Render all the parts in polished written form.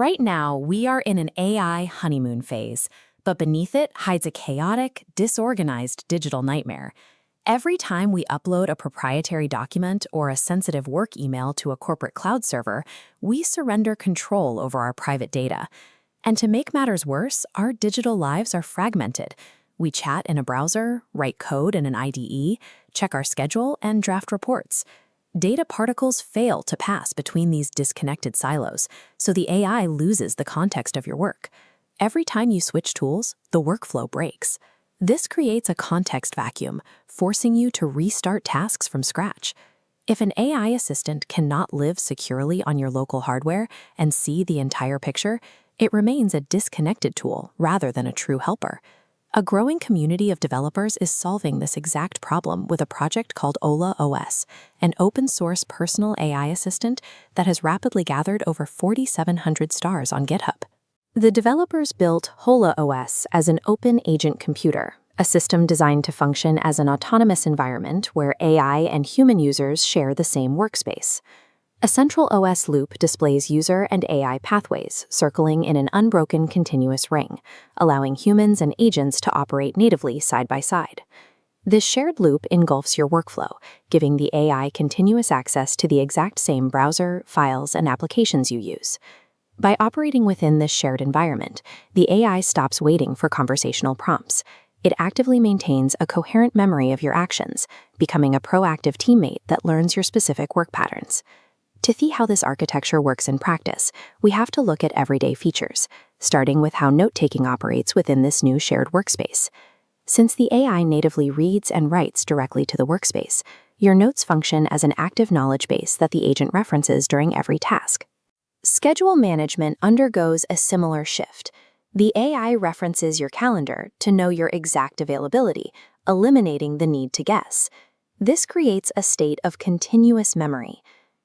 Right now, we are in an AI honeymoon phase, but beneath it hides a chaotic, disorganized digital nightmare. Every time we upload a proprietary document or a sensitive work email to a corporate cloud server, we surrender control over our private data. And to make matters worse, our digital lives are fragmented. We chat in a browser, write code in an IDE, check our schedule, and draft reports. Data particles fail to pass between these disconnected silos, so the AI loses the context of your work. Every time you switch tools, the workflow breaks. This creates a context vacuum, forcing you to restart tasks from scratch. If an AI assistant cannot live securely on your local hardware and see the entire picture, it remains a disconnected tool rather than a true helper. A growing community of developers is solving this exact problem with a project called holaOS, an open-source personal AI assistant that has rapidly gathered over 4,700 stars on GitHub. The developers built holaOS as an open agent computer, a system designed to function as an autonomous environment where AI and human users share the same workspace. A central OS loop displays user and AI pathways circling in an unbroken continuous ring, allowing humans and agents to operate natively side by side. This shared loop engulfs your workflow, giving the AI continuous access to the exact same browser, files, and applications you use. By operating within this shared environment, the AI stops waiting for conversational prompts. It actively maintains a coherent memory of your actions, becoming a proactive teammate that learns your specific work patterns. To see how this architecture works in practice, we have to look at everyday features, starting with how note-taking operates within this new shared workspace. Since the AI natively reads and writes directly to the workspace, your notes function as an active knowledge base that the agent references during every task. Schedule management undergoes a similar shift. The AI references your calendar to know your exact availability, eliminating the need to guess. This creates a state of continuous memory.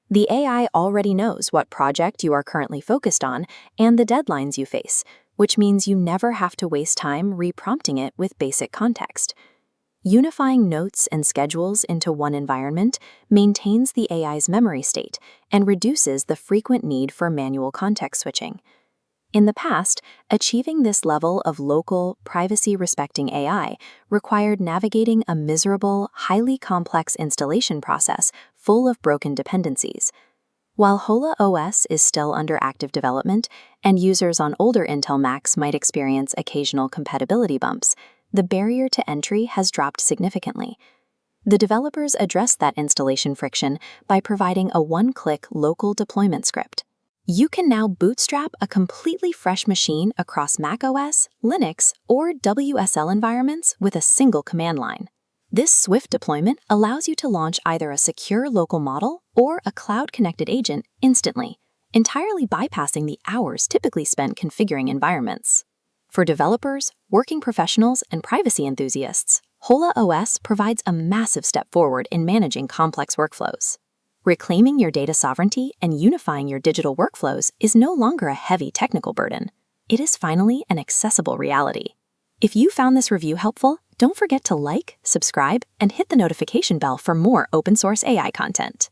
The AI already knows what project you are currently focused on and the deadlines you face, which means you never have to waste time reprompting it with basic context. Unifying notes and schedules into one environment maintains the AI's memory state and reduces the frequent need for manual context switching. In the past, achieving this level of local, privacy-respecting AI required navigating a miserable, highly complex installation process full of broken dependencies. While holaOS is still under active development, and users on older Intel Macs might experience occasional compatibility bumps, the barrier to entry has dropped significantly. The developers addressed that installation friction by providing a one-click local deployment script. You can now bootstrap a completely fresh machine across macOS, Linux, or WSL environments with a single command line. This swift deployment allows you to launch either a secure local model or a cloud-connected agent instantly, entirely bypassing the hours typically spent configuring environments. For developers, working professionals, and privacy enthusiasts, holaOS provides a massive step forward in managing complex workflows. Reclaiming your data sovereignty and unifying your digital workflows is no longer a heavy technical burden. It is finally an accessible reality. If you found this review helpful, don't forget to like, subscribe, and hit the notification bell for more open-source AI content.